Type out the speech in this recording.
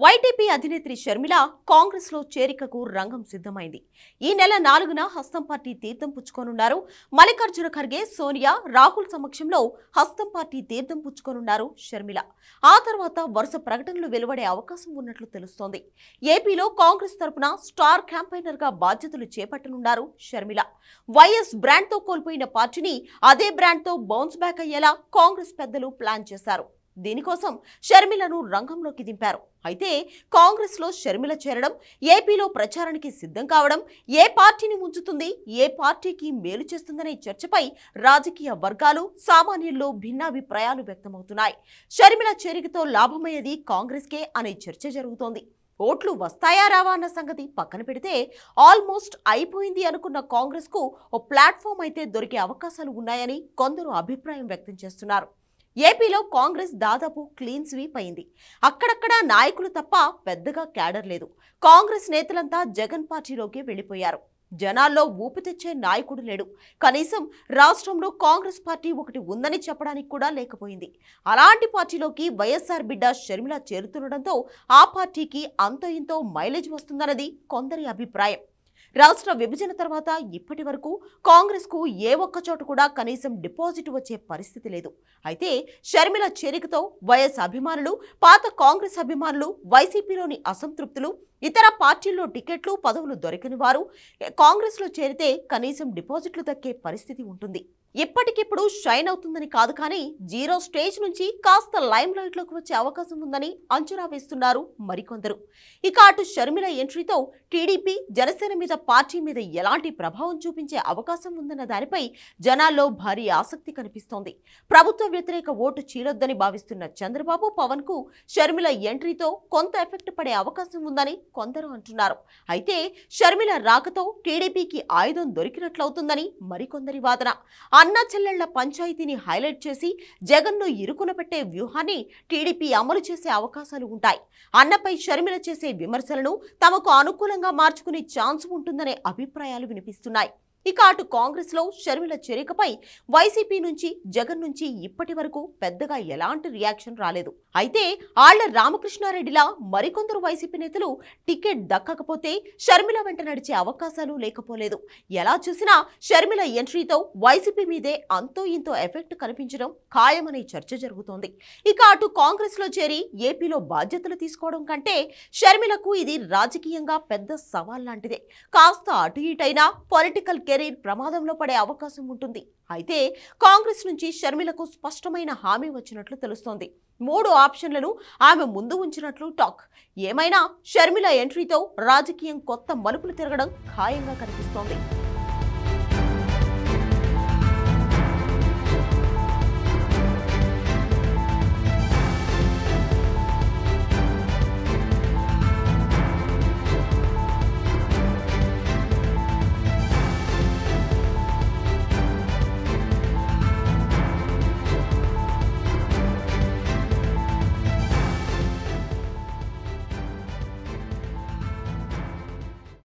YTP అధినేత్రి Sharmila Congress లో చేరికకు రంగం సిద్ధమైంది. ఈ నెల 4న హస్తం పార్టీ తీర్థం పుచ్చుకోనున్నారు. మల్లికార్జున ఖర్గే, సోనియా, రాహుల్ సమక్షంలో హస్తం పార్టీ తీర్థం పుచ్చుకోనున్నారు షర్మిల. ఆ తర్వాత వరుస ప్రకటనలు వెలువడే అవకాశం ఉన్నట్లు తెలుస్తోంది. ఏపీలో కాంగ్రెస్ తరపున స్టార్ క్యాంపెయినర్ గా బాధ్యతలు చేపట్టనున్నారు షర్మిల. వైఎస్ బ్రాండ్ తో కోల్పోయిన పార్టీని అదే బ్రాండ్ తో బౌన్స్ బ్యాక్ అయ్యేలా కాంగ్రెస్ పెద్దలు ప్లాన్ చేశారు. దీనికోసం షర్మిలను రంగంలోకి దింపారు. అయితే కాంగ్రెస్ లో షర్మిల చేరడం, ఏపీలో ప్రచారానికి సిద్ధం కావడం ఏ పార్టీని ముంచుతుంది, ఏ పార్టీకి మేలు చేస్తుందనే చర్చపై రాజకీయ వర్గాలు, సామాన్యుల్లో భిన్నాభిప్రాయాలు వ్యక్తమవుతున్నాయి. షర్మిల చేరికతో లాభమయ్యేది కాంగ్రెస్కే అనే చర్చ జరుగుతోంది. ఓట్లు వస్తాయా రావా అన్న సంగతి పక్కన పెడితే ఆల్మోస్ట్ అయిపోయింది అనుకున్న కాంగ్రెస్ కు ఓ ప్లాట్ఫామ్ అయితే దొరికే అవకాశాలు ఉన్నాయని కొందరు అభిప్రాయం వ్యక్తం చేస్తున్నారు. ఏపీలో కాంగ్రెస్ దాదాపు క్లీన్ స్వీప్ అయింది. అక్కడక్కడ నాయకులు తప్ప పెద్దగా క్యాడర్ లేదు. కాంగ్రెస్ నేతలంతా జగన్ పార్టీలోకి వెళ్లిపోయారు. జనాల్లో ఊపి తెచ్చే నాయకుడు లేడు. కనీసం రాష్ట్రంలో కాంగ్రెస్ పార్టీ ఒకటి ఉందని చెప్పడానికి కూడా లేకపోయింది. అలాంటి పార్టీలోకి వైఎస్ఆర్ బిడ్డ షర్మిల చేరుతుండటంతో ఆ పార్టీకి అంతో ఇంతో మైలేజ్ వస్తుందన్నది కొందరి అభిప్రాయం. రాష్ట్ర విభజన తర్వాత ఇప్పటి వరకు కాంగ్రెస్ కు ఏ ఒక్క చోట కూడా కనీసం డిపాజిట్ వచ్చే పరిస్థితి లేదు. అయితే షర్మిల చేరికతో వైఎస్ అభిమానులు, పాత కాంగ్రెస్ అభిమానులు, వైసీపీలోని అసంతృప్తులు, ఇతర పార్టీల్లో టికెట్లు, పదవులు దొరికని వారు కాంగ్రెస్ లో చేరితే కనీసం డిపాజిట్లు దక్కే పరిస్థితి ఉంటుంది. ఇప్పటికిప్పుడు షైన్ అవుతుందని కాదు, కానీ జీరో స్టేజ్ నుంచి కాస్త లైమ్ లైట్ లోకి వచ్చే అవకాశం ఉందని అంచనా వేస్తున్నారు మరికొందరు. ఇక అటు షర్మిల ఎంట్రీతో టీడీపీ, జనసేన మీద, పార్టీ మీద ఎలాంటి ప్రభావం చూపించే అవకాశం ఉందన్న దానిపై జనాల్లో భారీ ఆసక్తి కనిపిస్తోంది. ప్రభుత్వ వ్యతిరేక ఓటు చీలొద్దని భావిస్తున్న చంద్రబాబు, పవన్ కు షర్మిల ఎంట్రీతో కొంత ఎఫెక్ట్ పడే అవకాశం ఉందని కొందరు అంటున్నారు. అయితే షర్మిల రాకతో టీడీపీకి ఆయుధం దొరికినట్లవుతుందని మరికొందరి వాదన. అన్న చెల్లెళ్ల పంచాయతీని హైలైట్ చేసి జగన్ను ఇరుకున పెట్టే వ్యూహాన్ని టీడీపీ అమలు చేసే అవకాశాలు ఉంటాయి. అన్నపై షర్మిల చేసే విమర్శలను తమకు అనుకూలంగా మార్చుకునే ఛాన్స్ ఉంటుందనే అభిప్రాయాలు వినిపిస్తున్నాయి. ఇక అటు కాంగ్రెస్ లో షర్మిల చేరికపై వైసీపీ నుంచి, జగన్ నుంచి ఇప్పటి వరకు పెద్దగా ఎలాంటి రియాక్షన్ రాలేదు. అయితే ఆళ్ల రామకృష్ణారెడ్డిలా మరికొందరు వైసీపీ నేతలు టికెట్ దక్కకపోతే షర్మిల వెంట నడిచే అవకాశాలు లేకపోలేదు. ఎలా చూసినా షర్మిల ఎంట్రీతో వైసీపీ మీదే అంతో ఇంతో ఎఫెక్ట్ కనిపించడం ఖాయమనే చర్చ జరుగుతోంది. ఇక అటు కాంగ్రెస్ లో చేరి ఏపీలో బాధ్యతలు తీసుకోవడం కంటే షర్మిలకు ఇది రాజకీయంగా పెద్ద సవాల్ లాంటిదే. కాస్త అటు ఇటైనా పొలిటికల్ కెరీర్ ప్రమాదంలో పడే అవకాశం ఉంటుంది. అయితే కాంగ్రెస్ నుంచి షర్మిలకు స్పష్టమైన హామీ వచ్చినట్లు తెలుస్తోంది. 3 ఆప్షన్లను ఆమె ముందు ఉంచినట్లు టాక్. ఏమైనా షర్మిల ఎంట్రీతో రాజకీయం కొత్త మలుపులు తిరగడం ఖాయంగా కనిపిస్తోంది.